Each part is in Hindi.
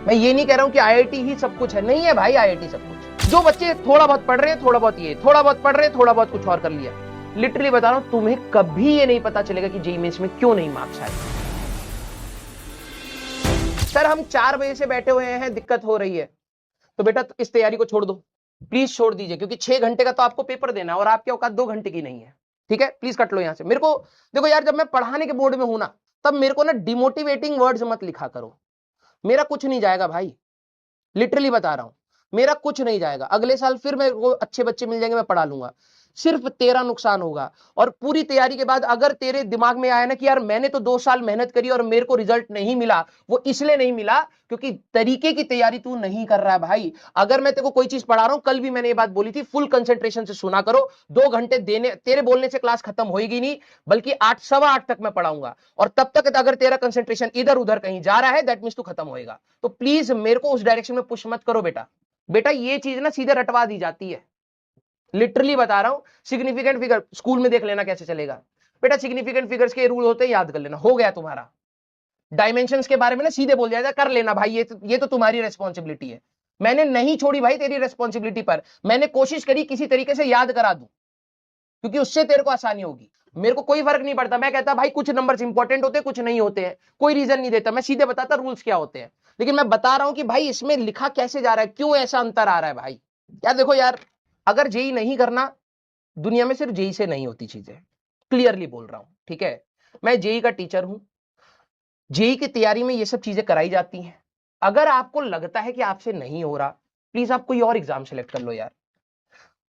मैं ये नहीं कह रहा हूं कि आईआईटी ही सब कुछ है, नहीं है भाई आईआईटी सब कुछ। जो बच्चे थोड़ा बहुत पढ़ रहे हैं, थोड़ा बहुत ये, थोड़ा बहुत पढ़ रहे हैं, थोड़ा बहुत कुछ और कर लिया, लिटरली बता रहा हूं तुम्हें कभी ये नहीं पता चलेगा कि जेईई मेंस में क्यों नहीं मार्क्स आए। सर हम 4 बजे से बैठे हुए हैं, दिक्कत हो रही है, तो बेटा इस तैयारी को छोड़ दो, प्लीज छोड़ दीजिए, क्योंकि 6 घंटे का तो आपको पेपर देना है और आपके औकात 2 घंटे की नहीं है। ठीक है, प्लीज कट लो यहां से। मेरे को देखो यार, जब मैं पढ़ाने के बोर्ड में हूं ना, तब मेरे को ना डिमोटिवेटिंग वर्ड्स मत लिखा करो। मेरा कुछ नहीं जाएगा भाई, लिटरली बता रहा हूं, मेरा कुछ नहीं जाएगा। अगले साल फिर मेरे को अच्छे बच्चे मिल जाएंगे, मैं पढ़ा लूंगा, सिर्फ तेरा नुकसान होगा। और पूरी तैयारी के बाद अगर तेरे दिमाग में आया ना कि यार मैंने तो 2 साल मेहनत करी और मेरे को रिजल्ट नहीं मिला, वो इसलिए नहीं मिला क्योंकि तरीके की तैयारी तू नहीं कर रहा है भाई। अगर मैं तेरे को कोई चीज पढ़ा रहा हूं, कल भी मैंने ये बात बोली थी, फुल कंसेंट्रेशन से सुना करो। 2 घंटे देने, तेरे बोलने से क्लास खत्म होगी नहीं, बल्कि 8 सवा 8 तक मैं पढ़ाऊंगा, और तब तक अगर तेरा कंसेंट्रेशन इधर उधर कहीं जा रहा है, दैट मींस तू खत्म होएगा। तो प्लीज मेरे को उस डायरेक्शन में पुश मत करो बेटा। बेटा ये चीज ना सीधे रटवा दी जाती है, लिटरली बता रहा हूं। सिग्निफिकेंट फिगर स्कूल में देख लेना कैसे चलेगा बेटा, सिग्निफिकेंट फिगर्स के रूल होते हैं, याद कर लेना, हो गया तुम्हारा। डायमेंशंस के बारे में ना सीधे बोल जाएगा, कर लेना भाई, ये तो तुम्हारी रेस्पॉन्सिबिलिटी है। मैंने नहीं छोड़ी भाई तेरी रेस्पॉन्सिबिलिटी पर, मैंने कोशिश करी किसी तरीके से याद करा दूं, क्योंकि उससे तेरे को आसानी होगी। मेरे को कोई फर्क नहीं पड़ता, मैं कहता भाई कुछ नंबर्स इंपॉर्टेंट होते हैं, कुछ नहीं होते हैं, कोई रीजन नहीं देता, मैं सीधे बताता रूल्स क्या होते हैं। लेकिन मैं बता रहा हूं कि भाई इसमें लिखा कैसे जा रहा है, क्यों ऐसा अंतर आ रहा है भाई। यार देखो यार, अगर जेई नहीं करना, दुनिया में सिर्फ जेई से नहीं होती चीजें, क्लियरली बोल रहा हूं, ठीक है। मैं जेई का टीचर हूं, जेई की तैयारी में ये सब चीजें कराई जाती हैं। अगर आपको लगता है कि आपसे नहीं हो रहा, प्लीज आप कोई और एग्जाम सेलेक्ट कर लो यार।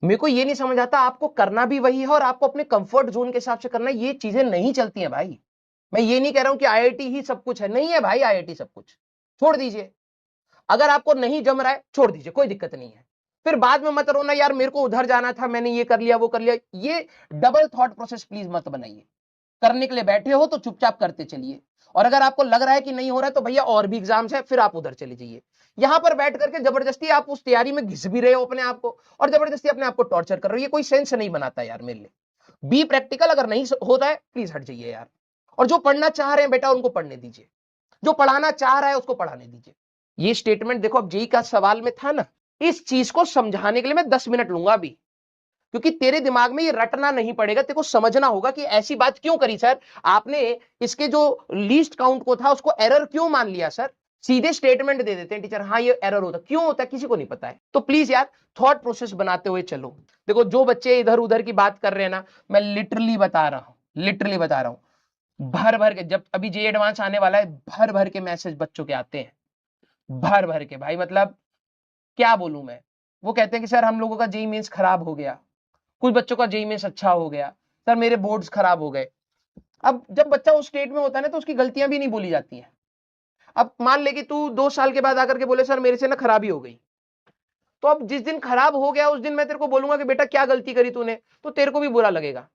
मेरे को ये नहीं समझ आता, आपको करना भी वही है और आपको अपने कंफर्ट जोन के हिसाब से करना है, ये चीजें नहीं चलती हैं भाई। मैं ये नहीं कह रहा हूं कि आईआईटी ही सब कुछ है, नहीं है भाई आईआईटी सब कुछ, छोड़ दीजिए। अगर आपको नहीं जम रहा है, छोड़ दीजिए, कोई दिक्कत नहीं है। फिर बाद में मत रोना यार मेरे को उधर जाना था, मैंने ये कर लिया वो कर लिया। ये डबल थॉट प्रोसेस प्लीज मत बनाइए। करने के लिए बैठे हो तो चुपचाप करते चलिए, और अगर आपको लग रहा है कि नहीं हो रहा है तो भैया और भी एग्जाम्स है, फिर आप उधर चले जाइए। यहां पर बैठ करके जबरदस्ती आप उस तैयारी में घिस भी रहे हो अपने आप को, और जबरदस्ती अपने आप को टॉर्चर कर रहे हो, ये कोई सेंस नहीं बनाता यार मेरे लिए। बी प्रैक्टिकल, अगर नहीं होता है प्लीज हट जाइए यार। और जो पढ़ना चाह रहे हैं बेटा उनको पढ़ने दीजिए, जो पढ़ाना चाह रहा है उसको पढ़ाने दीजिए। ये स्टेटमेंट देखो, अब जेई का सवाल में था ना, इस चीज को समझाने के लिए मैं 10 मिनट लूंगा अभी, क्योंकि तेरे दिमाग में ये रटना नहीं पड़ेगा, तेरे को समझना होगा कि ऐसी बात क्यों करी सर आपने। इसके जो लीस्ट काउंट को था उसको एरर क्यों मान लिया सर। सीधे स्टेटमेंट दे देते हैं टीचर, हाँ ये एरर होता, क्यों होता है किसी को नहीं पता है। तो प्लीज यार थॉट प्रोसेस बनाते हुए चलो। देखो जो बच्चे इधर उधर की बात कर रहे हैं ना, मैं लिटरली बता रहा हूं, लिटरली बता रहा हूं, भर भर के, जब अभी जे एडवांस आने वाला है, भर भर के मैसेज बच्चों के आते हैं, भर भर के भाई, मतलब क्या बोलूं मैं। वो कहते हैं कि सर हम लोगों का जेई मेंस खराब हो गया, कुछ बच्चों का जेई मेंस अच्छा हो गया, सर मेरे बोर्ड्स खराब हो गए। अब जब बच्चा उस स्टेट में होता है ना, तो उसकी गलतियां भी नहीं बोली जाती हैं। अब मान ले कि तू 2 साल के बाद आकर के बोले सर मेरे से ना खराबी हो गई, तो अब जिस दिन खराब हो गया उस दिन मैं तेरे को बोलूंगा कि बेटा क्या गलती करी तूने, तो तेरे को भी बुरा लगेगा,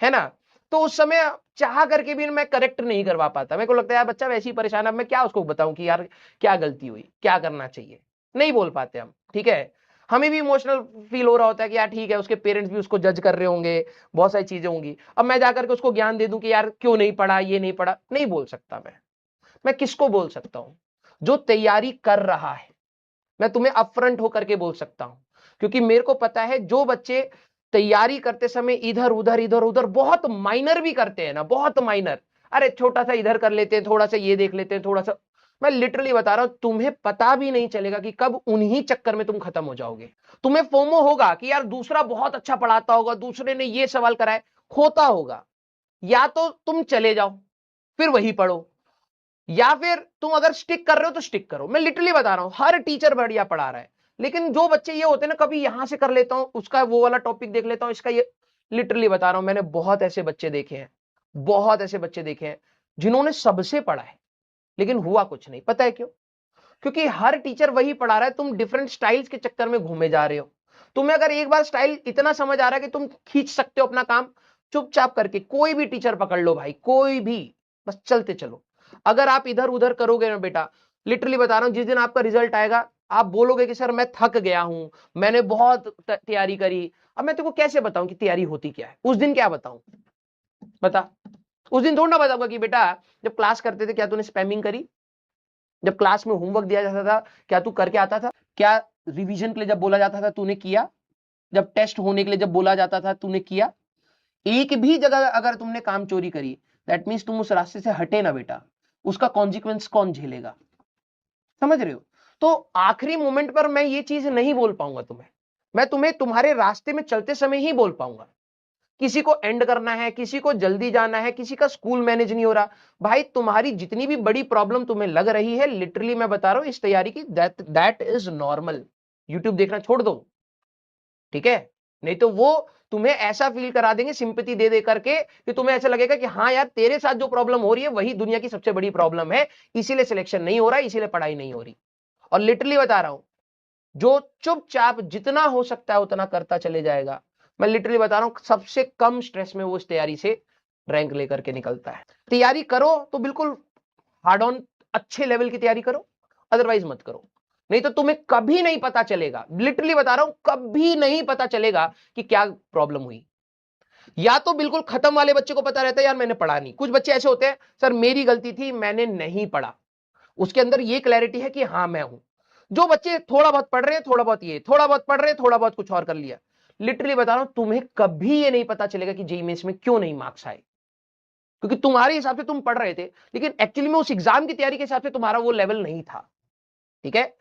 है ना। तो उस समय चाह करके भी मैं करेक्ट नहीं करवा पाता, मेरे को लगता है यार बच्चा वैसे ही परेशान है, अब मैं क्या उसको बताऊं कि यार क्या गलती हुई, क्या करना चाहिए, नहीं बोल पाते हम, ठीक है। हमें भी इमोशनल फील हो रहा होता है कि यार ठीक है, उसके पेरेंट्स भी उसको जज कर रहे होंगे, बहुत सारी चीजें होंगी। अब मैं जाकर के उसको ज्ञान दे दूं कि यार क्यों नहीं पढ़ा, ये नहीं पढ़ा, नहीं बोल सकता मैं किसको बोल सकता हूं, जो तैयारी कर रहा है। मैं तुम्हें अपफ्रंट होकर के बोल सकता हूं, क्योंकि मेरे को पता है जो बच्चे तैयारी करते समय इधर उधर बहुत माइनर भी करते हैं ना, बहुत माइनर, अरे छोटा सा इधर कर लेते हैं, थोड़ा सा ये देख लेते हैं, थोड़ा सा, मैं लिटरली बता रहा हूं तुम्हें पता भी नहीं चलेगा कि कब उन्हीं चक्कर में तुम खत्म हो जाओगे। तुम्हें फोमो होगा कि यार दूसरा बहुत अच्छा पढ़ाता होगा, दूसरे ने ये सवाल कराए, होता होगा, या तो तुम चले जाओ फिर वही पढ़ो, या फिर तुम अगर स्टिक कर रहे हो तो स्टिक करो। मैं लिटरली बता रहा हूं, हर टीचर बढ़िया पढ़ा रहा है, लेकिन जो बच्चे ये होते हैं ना, कभी यहां से कर लेता हूं, उसका वो वाला टॉपिक देख लेता हूं, इसका ये, लिटरली बता रहा हूं, मैंने बहुत ऐसे बच्चे देखे हैं, बहुत ऐसे बच्चे देखे हैं जिन्होंने सबसे पढ़ा है, लेकिन हुआ कुछ नहीं। पता है क्यों? क्योंकि हर टीचर वही पढ़ा रहा है, तुम डिफरेंट स्टाइल्स के चक्कर में घूमे जा रहे हो। तुम्हें अगर एक बार स्टाइल इतना समझ आ रहा है कि तुम खींच सकते हो अपना काम, चुपचाप करके कोई भी टीचर पकड़ लो भाई, कोई भी, बस चलते चलो। अगर आप इधर उधर करोगे ना बेटा, लिटरली बता रहा हूं, जिस दिन आपका रिजल्ट आएगा आप बोलोगे कि सर मैं थक गया हूं, मैंने बहुत तैयारी करी। अब मैं तुमको कैसे बताऊं कि तैयारी होती क्या है, उस दिन क्या बताऊं, बता। उस दिन थोड़ा ना बताऊंगा कि बेटा जब क्लास करते थे क्या तूने स्पैमिंग करी, जब क्लास में होमवर्क दिया जाता था क्या तू करके आता था? क्या रिवीजन के लिए जब बोला जाता था तूने किया? जब टेस्ट होने के लिए जब बोला जाता था तूने किया? एक भी जगह अगर तुमने काम चोरी करी, दैट मीन्स तुम उस रास्ते से हटे ना बेटा, उसका कॉन्सिक्वेंस कौन झेलेगा? समझ रहे हो? तो आखिरी मोमेंट पर मैं ये चीज नहीं बोल पाऊंगा तुम्हें, मैं तुम्हें तुम्हारे रास्ते में चलते समय ही बोल पाऊंगा। किसी को एंड करना है, किसी को जल्दी जाना है, किसी का स्कूल मैनेज नहीं हो रहा, भाई तुम्हारी जितनी भी बड़ी प्रॉब्लम तुम्हें लग रही है, लिटरली मैं बता रहा हूं इस तैयारी की, दैट इज नॉर्मल। यूट्यूब देखना छोड़ दो, ठीक है? नहीं तो वो तुम्हें ऐसा फील करा देंगे सिंपैथी दे दे करके कि तुम्हें ऐसा लगेगा कि हाँ यार तेरे साथ जो प्रॉब्लम हो रही है वही दुनिया की सबसे बड़ी प्रॉब्लम है, इसीलिए सिलेक्शन नहीं हो रहा, इसीलिए पढ़ाई नहीं हो रही। और लिटरली बता रहा हूं, जो चुपचाप जितना हो सकता है उतना करता चले जाएगा, मैं लिटरली बता रहा हूं सबसे कम स्ट्रेस में वो इस तैयारी से रैंक लेकर के निकलता है। तैयारी करो तो बिल्कुल हार्ड ऑन अच्छे लेवल की तैयारी करो, अदरवाइज मत करो। नहीं तो तुम्हें कभी नहीं पता चलेगा, लिटरली बता रहा हूं कभी नहीं पता चलेगा कि क्या प्रॉब्लम हुई। या तो बिल्कुल खत्म वाले बच्चे को पता रहता है यार मैंने पढ़ा नहीं, कुछ बच्चे ऐसे होते हैं सर मेरी गलती थी मैंने नहीं पढ़ा, उसके अंदर ये क्लैरिटी है कि हाँ मैं हूं। जो बच्चे थोड़ा बहुत पढ़ रहे हैं, थोड़ा बहुत ये, थोड़ा बहुत पढ़ रहे हैं, थोड़ा बहुत कुछ और कर लिया, लिटरली बता रहा हूं तुम्हें कभी ये नहीं पता चलेगा कि जेईई मेंस में क्यों नहीं मार्क्स आए, क्योंकि तुम्हारे हिसाब से तुम पढ़ रहे थे लेकिन एक्चुअली में उस एग्जाम की तैयारी के हिसाब से तुम्हारा वो लेवल नहीं था, ठीक है?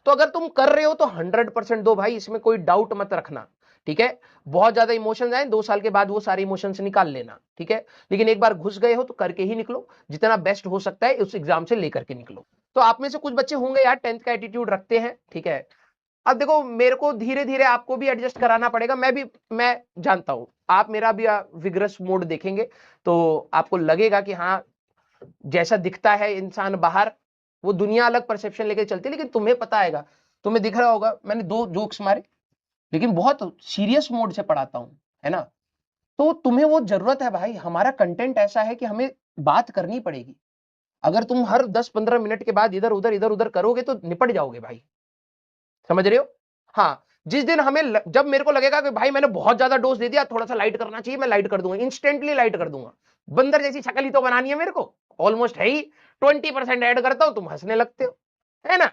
तो अगर तुम कर रहे हो तो 100% दो भाई, इसमें कोई डाउट मत रखना, ठीक है? बहुत ज्यादा इमोशंस आए 2 साल के बाद वो सारे इमोशंस निकाल लेना, ठीक है? लेकिन एक बार घुस गए हो तो करके ही निकलो, जितना बेस्ट हो सकता है उस एग्जाम से लेकर के निकलो। तो आप में से कुछ बच्चे होंगे यार 10th का एटीट्यूड रखते हैं, ठीक है? अब देखो मेरे को धीरे धीरे आपको भी एडजस्ट कराना पड़ेगा, मैं जानता हूं आप मेरा भी विग्रस मोड देखेंगे तो आपको लगेगा कि हाँ जैसा दिखता है इंसान बाहर, वो दुनिया अलग परसेप्शन लेके चलती है, लेकिन तुम्हें पता आएगा, तुम्हें दिख रहा होगा मैंने 2 जोक्स मारे लेकिन बहुत सीरियस मोड से पढ़ाता हूं, है ना? तो तुम्हें वो जरूरत है भाई, हमारा कंटेंट ऐसा है कि हमें बात करनी पड़ेगी। अगर तुम हर 10-15 मिनट के बाद इधर उधर करोगे तो निपट जाओगे भाई, समझ रहे हो? हाँ, जिस दिन जब मेरे को लगेगा कि भाई मैंने बहुत ज्यादा डोज दे दिया, थोड़ा सा लाइट करना चाहिए, मैं लाइट कर दूंगा, इंस्टेंटली लाइट कर दूंगा। बंदर जैसी शक्ल ही तो बनानी है मेरे को, ऑलमोस्ट है ही, 20% ऐड करता हूं तुम हंसने लगते हो, है ना?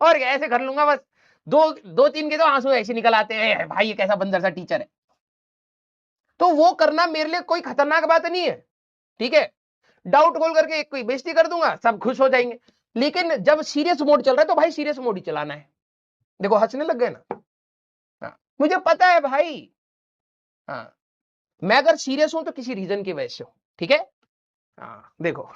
और क्या ऐसे कर लूंगा बस, दो तीन के तो आंसू ऐसे निकल आते हैं, भाई ये कैसा बंदर सा टीचर है। तो वो करना मेरे लिए कोई खतरनाक बात नहीं है, ठीक है? डाउट खोल करके एक कोई बेइज्जती कर दूंगा, सब खुश हो जाएंगे। लेकिन जब सीरियस मोड चल रहा है तो भाई सीरियस मोड ही चलाना है। देखो हंसने लग गए ना? हाँ, मुझे पता है भाई। हाँ, मैं अगर सीरियस हूं तो किसी रीजन की वजह से हूं, ठीक है? हाँ देखो